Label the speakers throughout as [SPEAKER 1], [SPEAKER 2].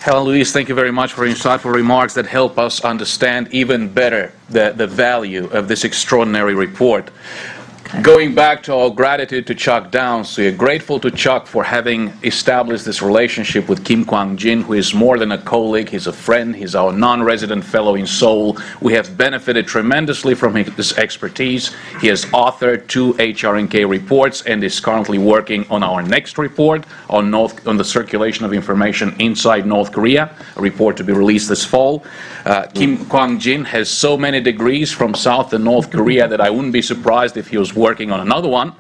[SPEAKER 1] Helen Louise, thank you very much for insightful remarks that help us understand even better the value of this extraordinary report. Going back to our gratitude to Chuck Downs, we are grateful to Chuck for having established this relationship with Kim Kwang-jin, who is more than a colleague, he's a friend, he's our non-resident fellow in Seoul. We have benefited tremendously from his expertise. He has authored 2 HRNK reports and is currently working on our next report on the circulation of information inside North Korea, a report to be released this fall. Kim Kwang-jin has so many degrees from South and North Korea that I wouldn't be surprised if he was working on another one.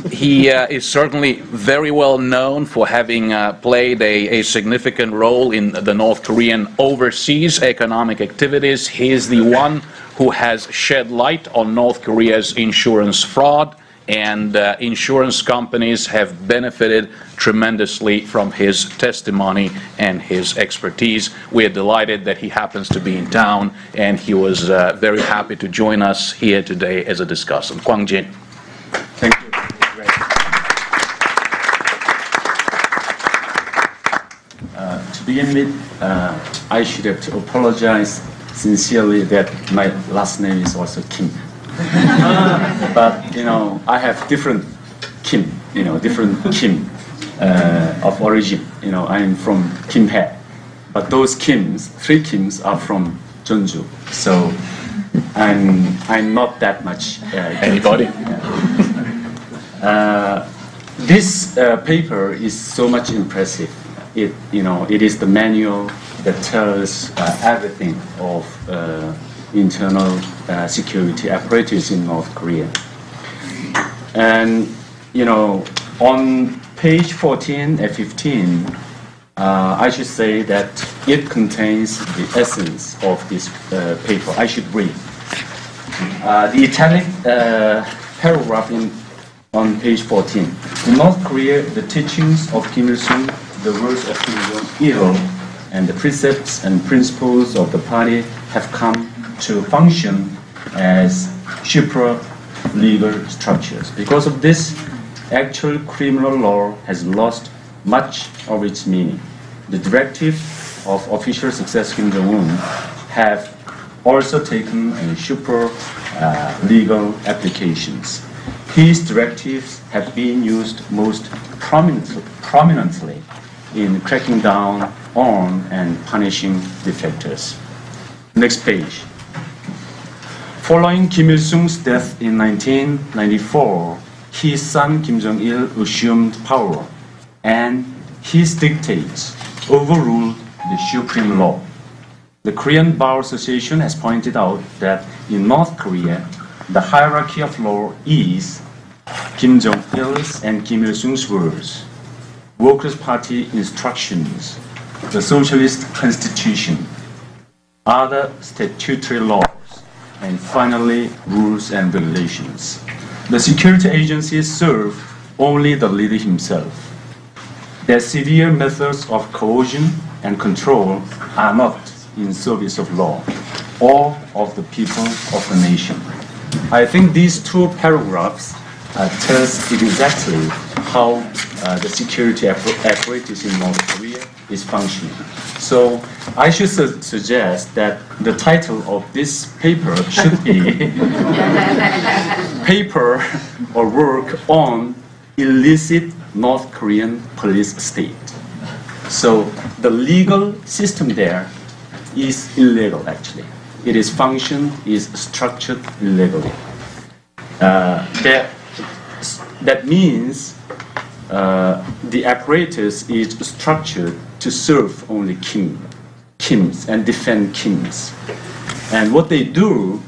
[SPEAKER 1] He is certainly very well known for having played a significant role in the North Korean overseas economic activities. He is the one who has shed light on North Korea's insurance fraud, and insurance companies have benefited tremendously from his testimony and his expertise. We are delighted that he happens to be in town, and he was very happy to join us here today as a discussant. Kwang-jin.
[SPEAKER 2] Thank you. To begin with, I should have to apologize sincerely that my last name is also Kim. But, I have different Kim, different Kim of origin. I'm from Kim-hae. But those Kims, 3 Kims, are from Jeonju. So I'm not that much
[SPEAKER 1] Anybody?
[SPEAKER 2] This paper is so much impressive. It is the manual that tells everything of internal security apparatus in North Korea. And, on page 14 and 15, I should say that it contains the essence of this paper. I should read. The italic paragraph on page 14. In North Korea, the teachings of Kim Il-sung, the words of Kim Jong-il, and the precepts and principles of the party have come to function as supra-legal structures. Because of this, actual criminal law has lost much of its meaning. The directive of official successor Kim Jong-un have also taken supra-legal applications. His directives have been used most prominently in cracking down on and punishing defectors. Next page. Following Kim Il-sung's death in 1994, his son Kim Jong-il assumed power, and his dictates overruled the supreme law. The Korean Bar Association has pointed out that in North Korea, the hierarchy of law is Kim Jong-il's and Kim Il-sung's words, Workers' Party instructions, the Socialist Constitution, other statutory laws, and finally, rules and regulations. The security agencies serve only the leader himself. Their severe methods of coercion and control are not in service of law or of the people of the nation. I think these 2 paragraphs tells exactly how the security apparatus in North Korea is functioning. So I should suggest that the title of this paper should be Paper or Work on Illicit North Korean Police State. So the legal system there is illegal, actually. It is functioned, is structured illegally. That means the apparatus is structured to serve only Kims and defend Kims. And what they do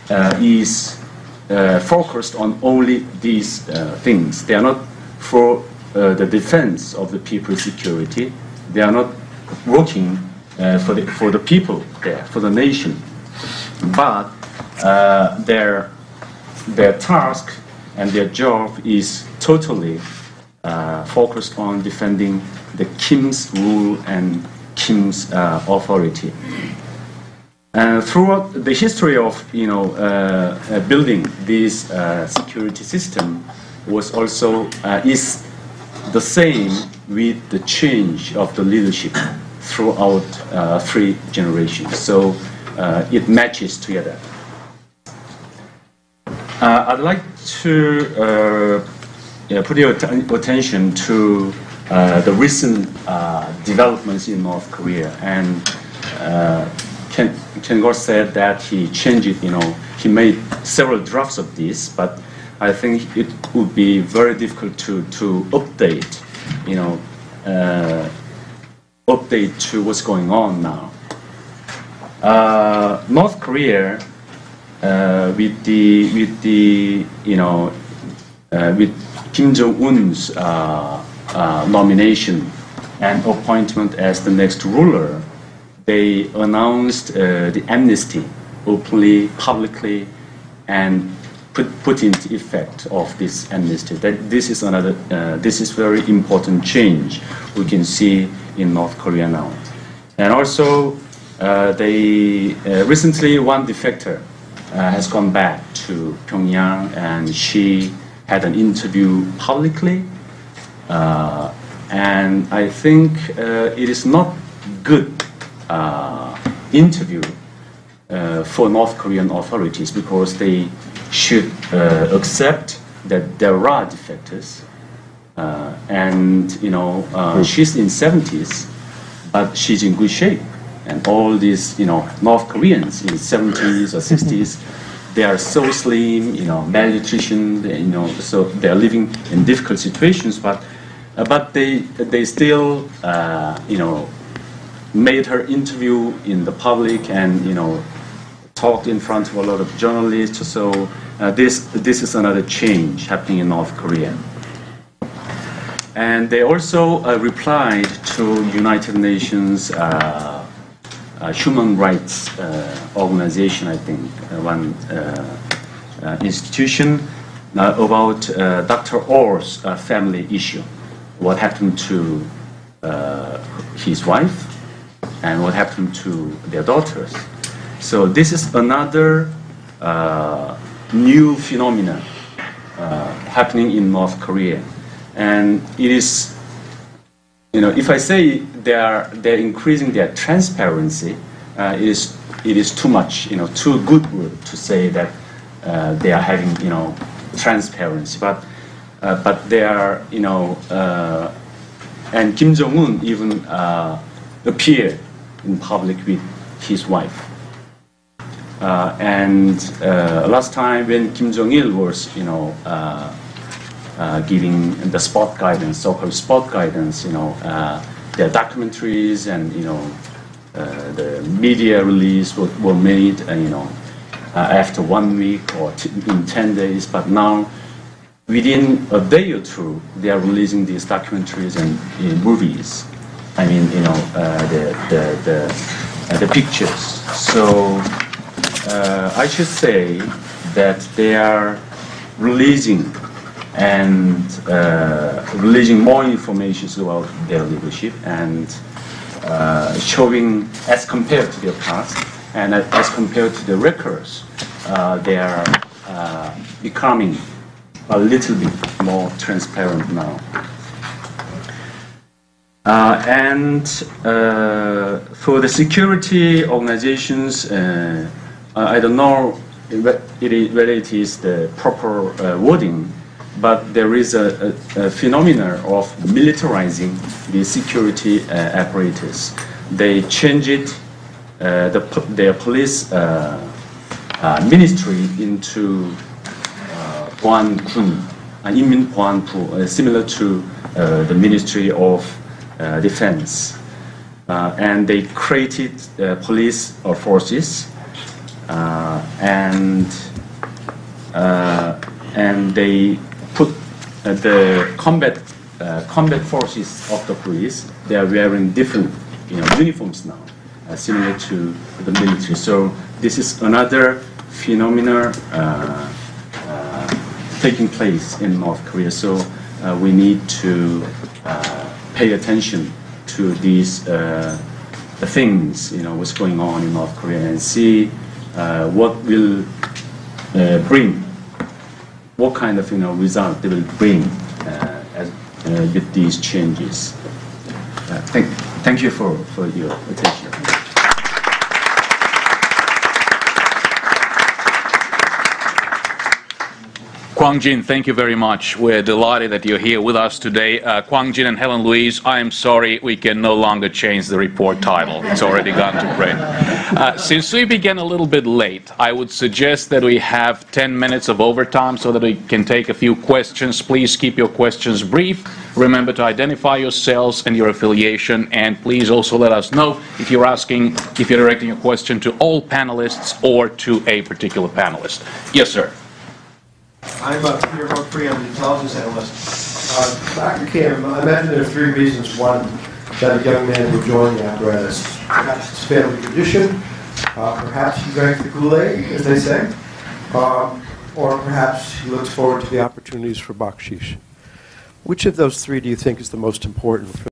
[SPEAKER 2] is focused on only these things. They are not for the defense of the people's security. They are not working for the people there, for the nation. But their task and their job is totally focused on defending the Kim's rule and Kim's authority. Throughout the history of building this security system was also is the same with the change of the leadership throughout 3 generations. So it matches together. I'd like to put your attention to the recent developments in North Korea. And Kwang-jin said that he changed it, he made several drafts of this, but I think it would be very difficult to update, update to what's going on now. North Korea, with Kim Jong-un's nomination and appointment as the next ruler, they announced the amnesty openly, publicly, and put into effect of this amnesty. This is another. This is very important change we can see in North Korea now. And also, they recently one defector has gone back to Pyongyang, and she had an interview publicly. And I think it is not good interview for North Korean authorities, because they should accept that there are defectors, and she's in 70s, but she's in good shape. And all these North Koreans in 70s or 60s, they are so slim, malnutrition, so they are living in difficult situations, but they still made her interview in the public and talked in front of a lot of journalists. So this is another change happening in North Korea. And they also replied to United Nations human rights organization, I think, one institution, about Dr. Or's family issue. What happened to his wife and what happened to their daughters. So this is another new phenomenon happening in North Korea. And it is, if I say they're increasing their transparency, it is too much, too good word to say that they are having, transparency. But they are, and Kim Jong-un even appeared in public with his wife. And last time when Kim Jong-il was, giving the spot guidance, so-called spot guidance, their documentaries and the media release were made, after 1 week or in 10 days. But now, within a day or two, they are releasing these documentaries and movies. I mean, the pictures. So I should say that they are releasing more information about their leadership and showing, as compared to their past and as compared to the records, they are becoming a little bit more transparent now. And for the security organizations, I don't know whether it is the proper wording, but there is a phenomenon of militarizing the security apparatus. They change it, their police ministry into Boan-gun, Inmin-Boan-pu, similar to the Ministry of Defense. And they created police forces, and they put the combat forces of the police. They are wearing different uniforms now, similar to the military. So this is another phenomenon taking place in North Korea. So we need to pay attention to these things, what's going on in North Korea, and see what will bring, what kind of result they will bring with these changes. Thank you for your attention.
[SPEAKER 1] Kwang-jin, thank you very much. We're delighted that you're here with us today. Kwang-jin and Helen Louise, I am sorry we can no longer change the report title. It's already gone to print. Since we began a little bit late, I would suggest that we have 10 minutes of overtime so that we can take a few questions. Please keep your questions brief. Remember to identify yourselves and your affiliation, and please also let us know if you're directing a question to all panelists or to a particular panelist. Yes, sir.
[SPEAKER 3] I'm Peter Humphrey. I'm an intelligence analyst. Dr. Kim, I imagine there are three reasons. One, that a young man would join the apparatus. Perhaps it's family tradition. Perhaps he drank the Kool-Aid, as they say. Or perhaps he looks forward to the opportunities for bakshish. Which of those three do you think is the most important for